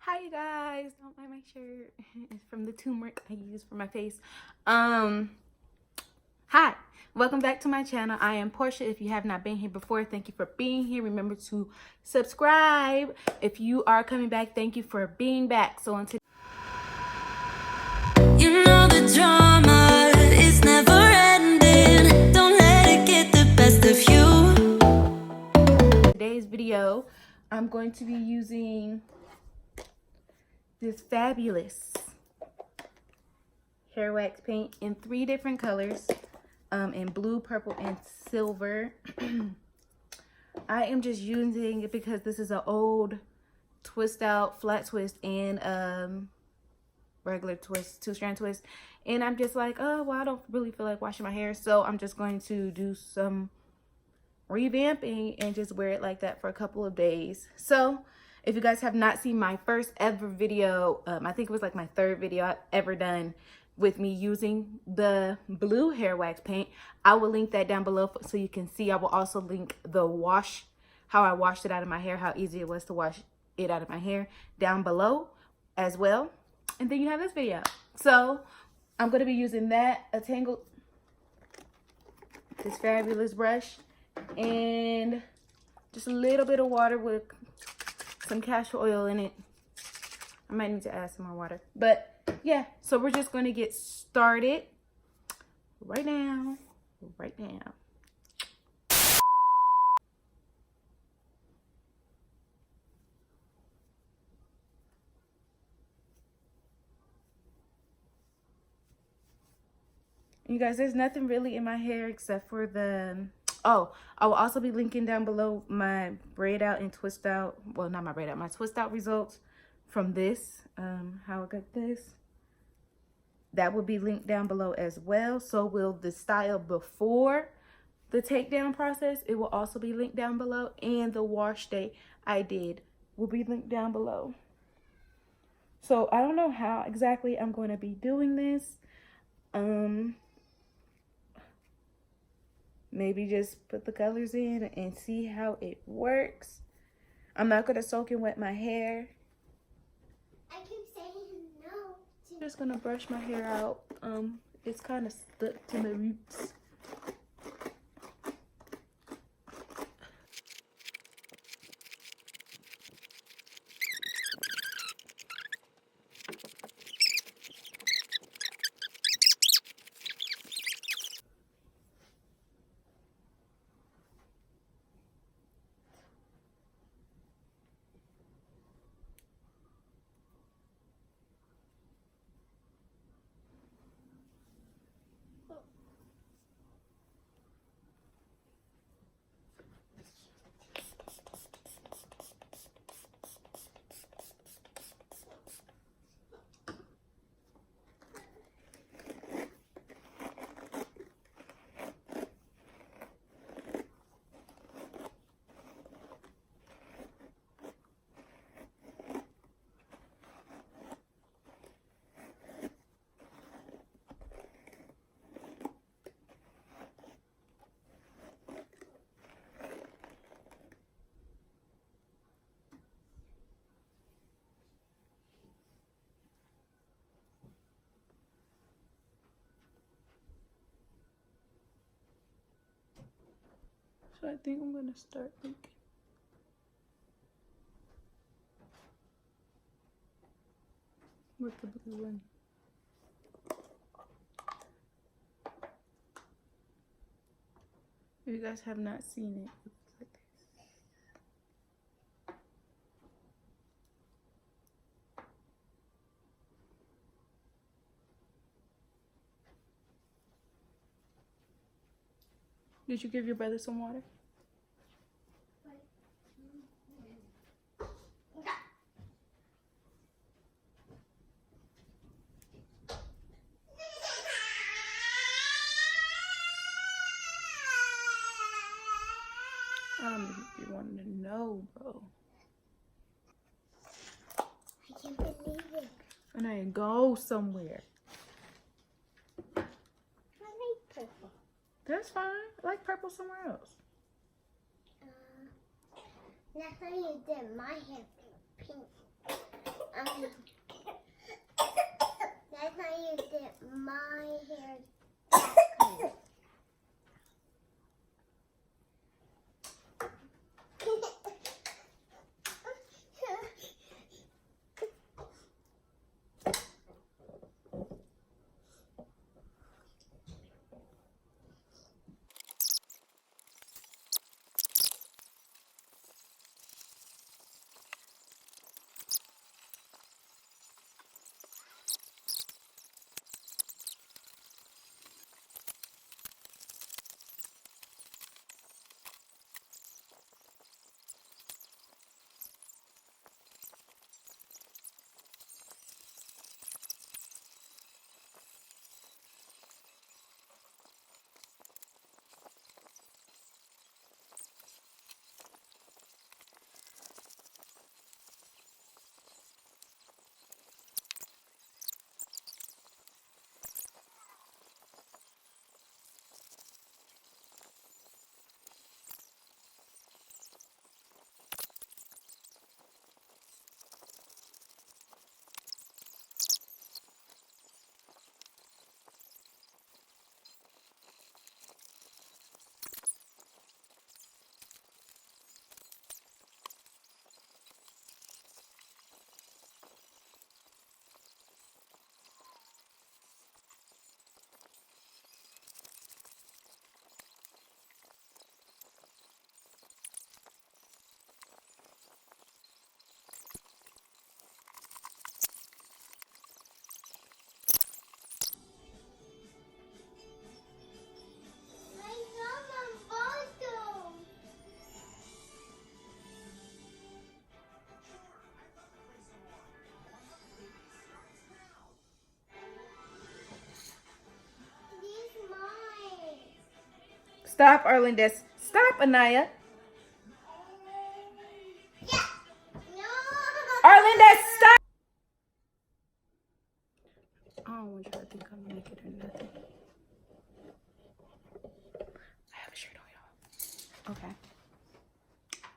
Hi you guys, don't mind my shirt. It's from the turmeric I use for my face. Hi, welcome back to my channel. I am Portia. If you have not been here before, thank you for being here. Remember to subscribe. If you are coming back, thank you for being back. So until you know the drama is never ending. Don't let it get the best of you. Today's video, I'm going to be using this fabulous hair wax paint in 3 different colors, in blue, purple, and silver. I am just using it because this is an old twist out, flat twist, and regular twist, 2-strand twist, and I'm just like, oh well, I don't really feel like washing my hair, so I'm just going to do some revamping and just wear it like that for a couple of days. So if you guys have not seen my first ever video, I think it was like my 3rd video I've ever done with me using the blue hair wax paint, I will link that down below so you can see. I will also link the wash, how I washed it out of my hair, how easy it was to wash it out of my hair, down below as well. And then you have this video. So I'm going to be using that, this fabulous brush, and just a little bit of water with some castor oil in it. I might need to add some more water, but yeah, so we're just going to get started right now. You guys, there's nothing really in my hair except for the, oh, I will also be linking down below my braid out and twist out, well, not my braid out, my twist out results from this, how I got this. That will be linked down below as well. So will the style before the takedown process. It will also be linked down below, and the wash day I did will be linked down below. So I don't know how exactly I'm going to be doing this. Maybe just put the colors in and see how it works. I'm not going to soak and wet my hair. I keep saying no. I'm just going to brush my hair out. It's kind of stuck to my roots. So I think I'm going to start thinking. With the blue one. If you guys have not seen it, it looks like this. Did you give your brother some water? I don't know if you wanted to know, bro. I can't believe it. And I go somewhere. I like purple. That's fine. I like purple somewhere else. That's how you did my hair pink. Stop, Arlindes. Stop, Anaya. Yeah. No. Arlindes, stop. I don't want you to think I'm naked or nothing. I have a shirt on, y'all. Okay.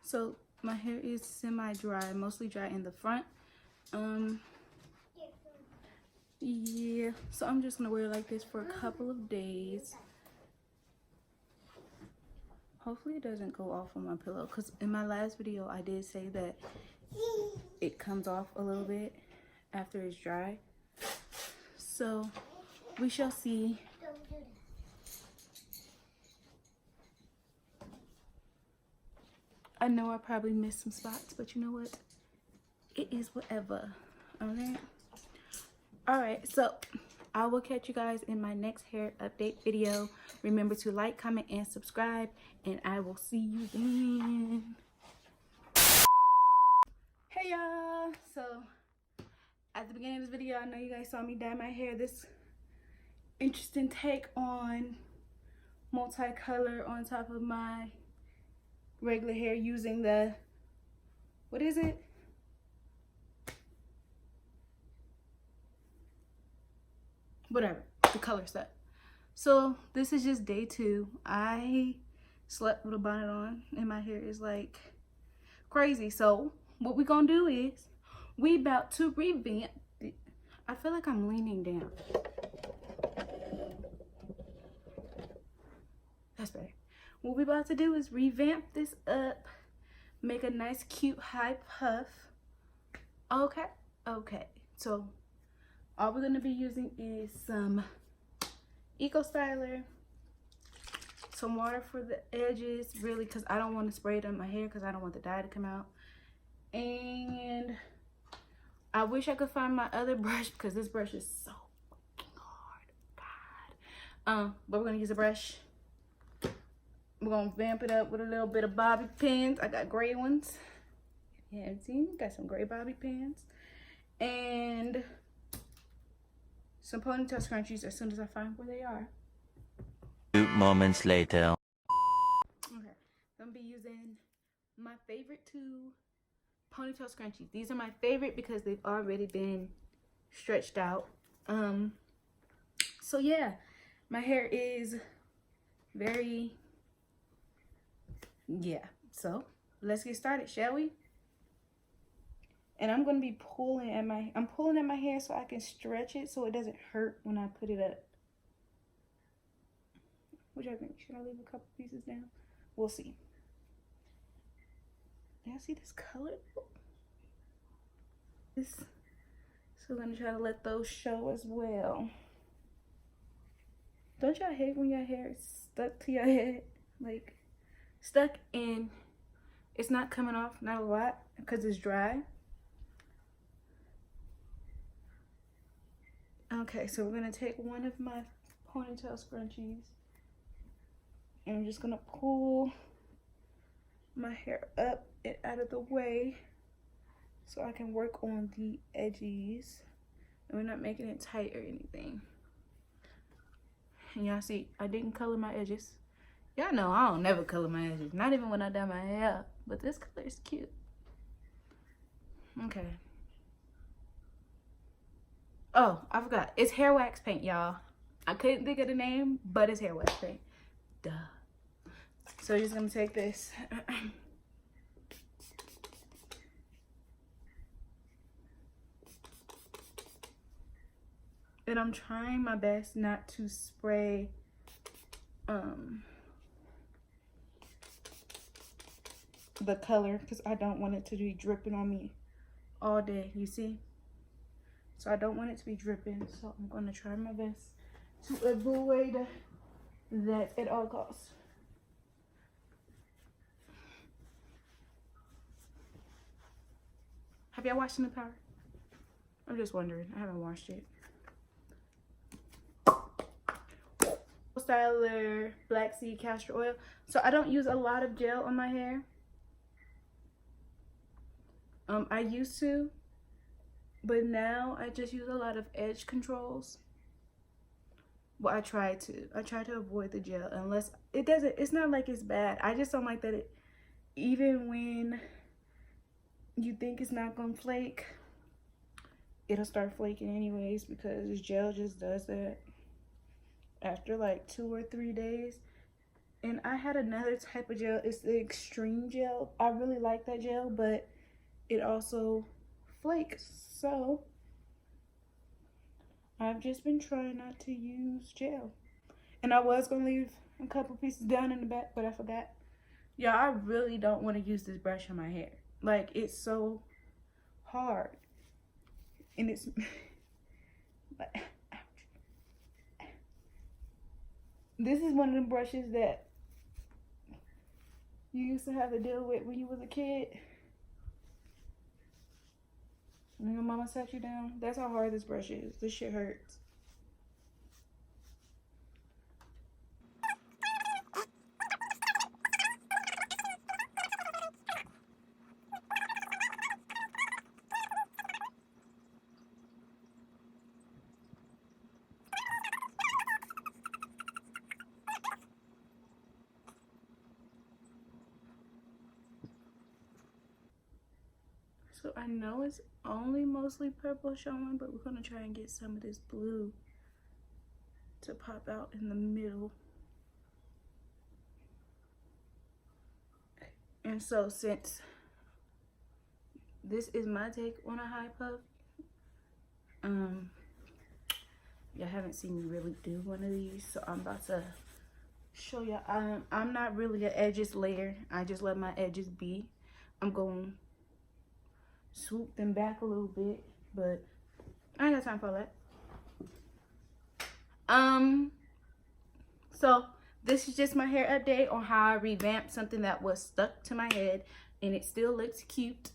So my hair is semi-dry, mostly dry in the front. Yeah. So I'm just gonna wear it like this for a couple of days. Hopefully it doesn't go off on my pillow, because in my last video I did say that it comes off a little bit after it's dry. So we shall see. Don't do that. I know I probably missed some spots, but you know what? It is whatever. Alright, so I will catch you guys in my next hair update video. Remember to like, comment, and subscribe, and I will see you then. Hey y'all! So at the beginning of this video, I know you guys saw me dye my hair this interesting take on multicolor on top of my regular hair using the, what is it? Whatever, the color set. So this is just day 2. I slept with a bonnet on and my hair is like crazy. So what we gonna do is we about to revamp it. I feel like I'm leaning down. That's better. What we about to do is revamp this up, make a nice cute high puff. Okay, so all we're gonna be using is some Eco Styler, some water for the edges, really, because I don't want to spray it on my hair because I don't want the dye to come out. And I wish I could find my other brush because this brush is so fucking hard. God. But we're gonna use a brush. We're gonna vamp it up with a little bit of bobby pins. I got gray ones. You haven't seen? Got some gray bobby pins. And some ponytail scrunchies as soon as I find where they are. 2 moments later. Okay, I'm gonna be using my favorite 2 ponytail scrunchies. These are my favorite because they've already been stretched out. So yeah, my hair is very, yeah. So let's get started, shall we? And I'm gonna be pulling at my hair so I can stretch it so it doesn't hurt when I put it up. What y'all think? Should I leave a couple pieces down? We'll see. Y'all see this color? So we're gonna try to let those show as well. Don't y'all hate when your hair is stuck to your head? Like, stuck in, it's not coming off, not a lot, because it's dry. Okay, so we're gonna take one of my ponytail scrunchies and I'm just gonna pull my hair up and out of the way so I can work on the edges. And we're not making it tight or anything. And y'all see, I didn't color my edges. Y'all know I don't never color my edges, not even when I dye my hair up. But this color is cute. Okay. Oh, I forgot. It's hair wax paint, y'all. I couldn't think of the name, but it's hair wax paint. Duh. So you're just gonna take this. And I'm trying my best not to spray the color because I don't want it to be dripping on me all day, you see? So I don't want it to be dripping, so I'm gonna try my best to avoid that at all costs. Have y'all watched New Power? I'm just wondering. I haven't watched it. Styler Black Seed Castor Oil. So I don't use a lot of gel on my hair. I used to, but now I just use a lot of edge controls. Well, I try to avoid the gel unless it's not like it's bad. I just don't like that even when you think it's not gonna flake, it'll start flaking anyways, because gel just does that after like 2 or 3 days. And I had another type of gel. It's the extreme gel. I really like that gel, but it also flakes. So I've just been trying not to use gel. And I was gonna leave a couple pieces down in the back, but I forgot. Yeah, I really don't want to use this brush on my hair. Like, it's so hard. And it's like, ouch. This is one of the brushes that you used to have to deal with when you was a kid. When your mama sat you down. That's how hard this brush is. This shit hurts. So I know it's only mostly purple showing, but we're gonna try and get some of this blue to pop out in the middle. And so since this is my take on a high puff, y'all haven't seen me really do one of these, so I'm about to show y'all. I'm not really an edges layer. I just let my edges be. I'm going to swoop them back a little bit, but I ain't got time for that. So this is just my hair update on how I revamped something that was stuck to my head, and it still looks cute.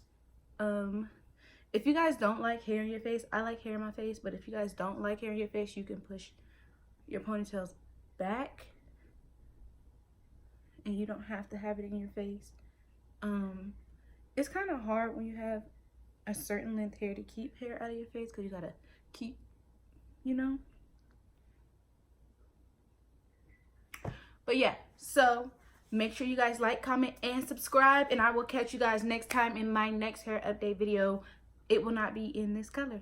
If you guys don't like hair in your face, I like hair in my face, but if you guys don't like hair in your face, you can push your ponytails back and you don't have to have it in your face. It's kind of hard when you have a certain length hair to keep hair out of your face, because you gotta keep, you know. But yeah, so make sure you guys like, comment, and subscribe, and I will catch you guys next time in my next hair update video. It will not be in this color.